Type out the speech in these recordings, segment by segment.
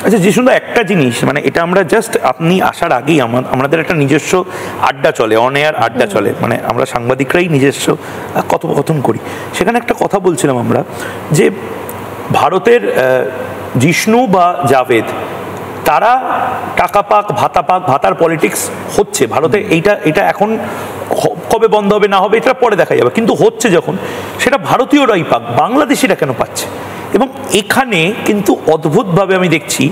আচ্ছা, যে সুন্দর একটা জিনিস, মানে এটা আমরা জাস্ট আপনি আসার আগেই আমাদের একটা নিজস্ব আড্ডা চলে, অন এয়ার আড্ডা চলে, মানে আমরা সাংবাদিকরাই নিজস্ব কথোপকথন করি। সেখানে একটা কথা বলছিলাম আমরা, যে ভারতের জিষ্ণু বা জাভেদ, তারা টাকা পাক, ভাতা পাক, ভাতার পলিটিক্স হচ্ছে ভারতে। এটা এখন কবে বন্ধ হবে না হবে এটা পরে দেখা যাবে, কিন্তু হচ্ছে যখন, সেটা ভারতীয়রাই পাক, বাংলাদেশিরা কেন পাচ্ছে? এবং এখানে কিন্তু অদ্ভুতভাবে আমি দেখছি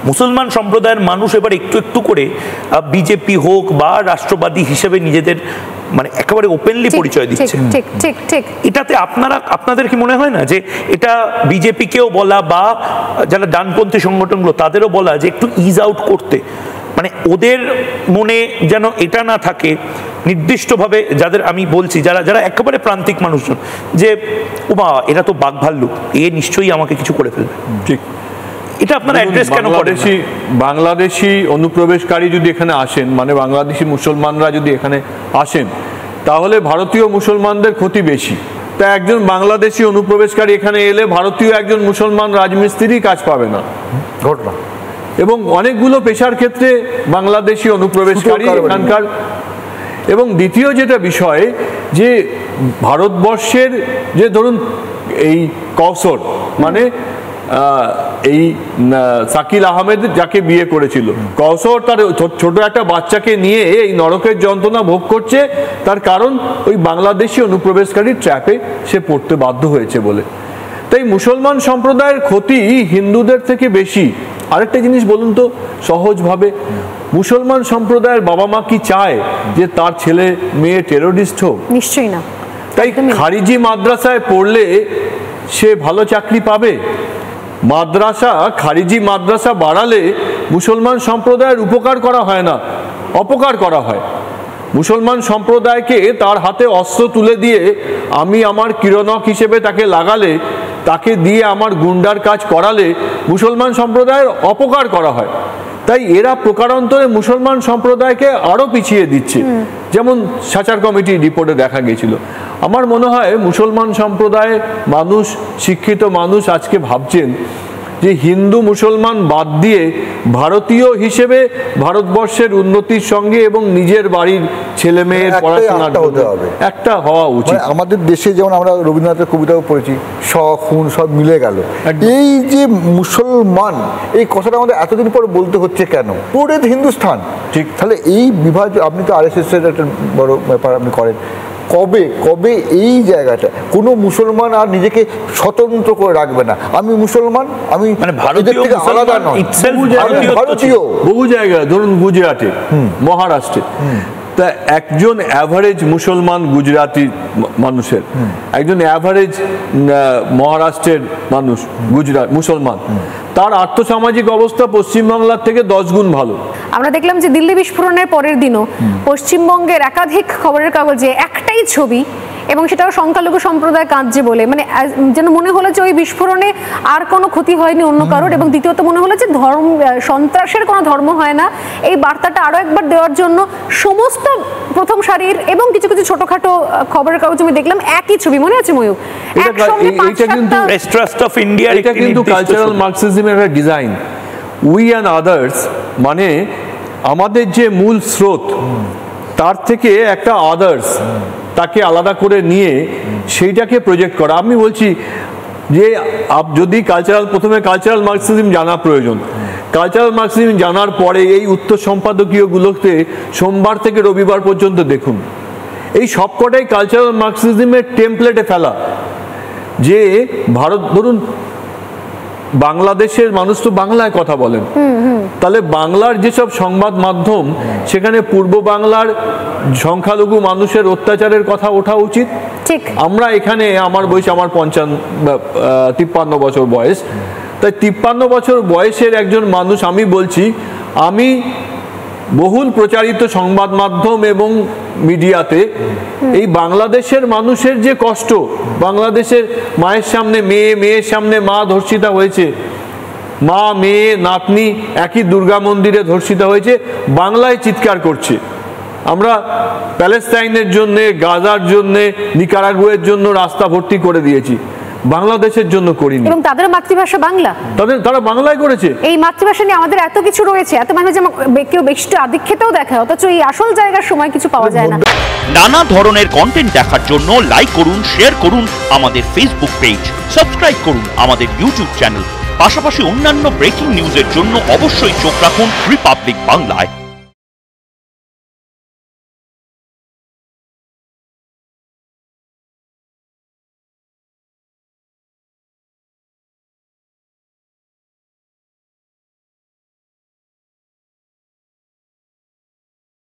মুসলমান সম্প্রদায়ের মানুষ এবার একটু একটু করে বিজেপি হোক বা রাষ্ট্রবাদী হিসেবে নিজেদের মানে একেবারে ওপেনলি পরিচয় দিচ্ছে। এটাতে আপনাদের কি মনে হয় না যে এটা বিজেপিকেও বলা বা যারা ডানপন্থী সংগঠনগুলো তাদেরও বলা যে একটু ইজ আউট করতে, মানে ওদের মনে যেন এটা না থাকে নির্দিষ্টভাবে, যাদের আমি বলছি যারা যারা একেবারে প্রান্তিক মানুষজন, যে ওমা এরা তো বাঘ ভাল্লুক, এ নিশ্চয়ই আমাকে কিছু করে ফেলবে। ঠিক, এটা আপনারা অ্যাড্রেস কেন করেন? বাংলাদেশি অনুপ্রবেশকারী যদি এখানে আসেন, মানে বাংলাদেশি মুসলমানরা যদি এখানে আসেন, তাহলে ভারতীয় মুসলমানদের ক্ষতি বেশি। তা একজন বাংলাদেশি অনুপ্রবেশকারী এখানে এলে ভারতীয় একজন মুসলমান রাজমিস্ত্রি কাজ পাবে না, ঘটনা। এবং অনেকগুলো পেশার ক্ষেত্রে বাংলাদেশি অনুপ্রবেশকারী এখানকার। এবং দ্বিতীয় যেটা বিষয়, যে ভারতবর্ষের যে ধরুন এই কওসর, মানে এই শাকিল আহমেদ যাকে বিয়ে করেছিল, কওসর তার ছোট একটা বাচ্চাকে নিয়ে এই নরকের যন্ত্রণা ভোগ করছে, তার কারণ ওই বাংলাদেশি অনুপ্রবেশকারী ট্র্যাপে সে পড়তে বাধ্য হয়েছে বলে। তাই মুসলমান সম্প্রদায়ের ক্ষতি হিন্দুদের থেকে বেশি। আরেকটা জিনিস বলুন তো সহজভাবে, মুসলমান সম্প্রদায়ের বাবা মা কি চায় যে তার ছেলে মেয়ে টেরোরিস্ট হোক? নিশ্চয়ই না। তাই খারিজি মাদ্রাসায় পড়লে সে ভালো চাকরি পাবে? মাদ্রাসা, খারিজি মাদ্রাসা বাড়ালে মুসলমান সম্প্রদায়ের উপকার করা হয় না, অপকার করা হয়। মুসলমান সম্প্রদায়কে তার হাতে অস্ত্র তুলে দিয়ে আমি আমার কিরণক হিসেবে তাকে লাগালে, তাকে দিয়ে আমার গুন্ডার কাজ করালে মুসলমান সম্প্রদায়ের অপকার করা হয়। তাই এরা প্রকারান্তরে মুসলমান সম্প্রদায়কে আরো পিছিয়ে দিচ্ছে, যেমন সাচার কমিটি রিপোর্টে দেখা গিয়েছিল। আমার মনে হয় মুসলমান সম্প্রদায়ের মানুষ, শিক্ষিত মানুষ আজকে ভাবছেন যে হিন্দু মুসলমান বাদ দিয়ে ভারতীয় হিসেবে ভারতবর্ষের উন্নতির সঙ্গে এবং নিজের বাড়ির ছেলে মেয়ের পড়াশোনার হতে হবে, একটা হওয়া উচিত। আমাদের দেশে যেমন আমরা রবীন্দ্রনাথের কবিতাও পড়েছি, শখ খুন সব মিলে গেল। এই যে মুসলমান, এই কথাটা আমাদের এতদিন পর বলতে হচ্ছে কেন? পুরো হিন্দুস্থান। ঠিক, তাহলে এই বিভাজন, আপনি তো RSS এর একটা বড় ব্যাপার আপনি করেন, কবে কবে এই জায়গাটা কোনো মুসলমান আর নিজেকে স্বতন্ত্র করে রাখবে না, আমি মুসলমান, আমি আলাদা নয়, ভারতীয়। বহু জায়গায় ধরুন গুজরাটে, মহারাষ্ট্রে, তা একজন অ্যাভারেজ মুসলমান গুজরাটি মানুষের, একজন অ্যাভারেজ মহারাষ্ট্রের মানুষ গুজরাট মুসলমান, তার আর্থসামাজিক অবস্থা পশ্চিমবাংলার থেকে 10 গুণ ভালো। আমরা দেখলাম যে দিল্লি বিস্ফোরণের পরের দিনও পশ্চিমবঙ্গের একাধিক খবরের কাগজে একটাই ছবি, এবং সেটাও সংখ্যালঘু সম্প্রদায় কাঁদছে বলে, মানে যেন মনে হলো যে ওই বিস্ফোরণে আর কোনো ক্ষতি হয়নি অন্য কারোর। এবং দ্বিতীয়ত মনে হলো যে সন্ত্রাসের কোনো ধর্ম হয় না। এই বার্তাটা আরো একবার দেওয়ার জন্য সমস্ত প্রথম সারির এবং কিছু কিছু ছোটখাটো খবরের কাগজ আমি দেখলাম একই ছবি, মনে আছে ময়ূক? এটা কিন্তু কালচারাল মার্কসিজমের একটা ডিজাইন। উই অ্যান্ড আদার্স, মানে আমাদের যে মূল স্রোত তার থেকে একটা আদার্স তাকে আলাদা করে নিয়ে সেইটাকে প্রজেক্ট করা। আমি বলছি যে যদি প্রথমে কালচারাল মার্কসিজম জানা প্রয়োজন, কালচারাল মার্কসিজম জানার পরে এই উত্তর সম্পাদকীয়গুলোতে সোমবার থেকে রবিবার পর্যন্ত দেখুন, এই সবকটাই কালচারাল মার্কসিজমের টেমপ্লেটে ফেলা। যে ভারত, ধরুন বাংলাদেশের মানুষ তো বাংলায় কথা বলেন, তাহলে বাংলার যেসব সংবাদ মাধ্যম, সেখানে পূর্ব বাংলার সংখ্যালঘু মানুষের অত্যাচারের কথা ওঠা উচিত। আমরা এখানে, আমার বয়স, আমার 53 বছর বয়স, তাই 53 বছর বয়সের একজন মানুষ আমি বলছি, আমি বহুল প্রচারিত সংবাদ মাধ্যম এবং মিডিয়াতে এই বাংলাদেশের মানুষের যে কষ্ট, বাংলাদেশের মায়ের সামনে মেয়ে, মেয়ের সামনে মা ধর্ষিতা হয়েছে, মা মেয়ে নাতনি একই দুর্গা মন্দিরে ধর্ষিতা হয়েছে, বাংলায় চিৎকার করছে। আমরা প্যালেস্তাইনের জন্য, গাজার জন্য, নিকারাগুয়ের জন্য রাস্তা ভর্তি করে দিয়েছি। বাংলাদেশের জন্য করিনি। এবং তাদের মাতৃভাষা বাংলা, তারা বাংলায় করেছে। এই মাতৃভাষা নিয়ে আমাদের এত কিছু রয়েছে, এত মানুষ যেমন কেউ বেশি আধিক্যতাও দেখায়, অথচ এই আসল জায়গার সময় কিছু পাওয়া যায় না। নানা ধরনের কন্টেন্ট দেখার জন্য লাইক করুন, শেয়ার করুন আমাদের ফেসবুক পেজ, সাবস্ক্রাইব করুন আমাদের ইউটিউব চ্যানেল। পাশাপাশি অন্যান্য ব্রেকিং নিউজের জন্য অবশ্যই চোখ রাখুন রিপাবলিক বাংলায়।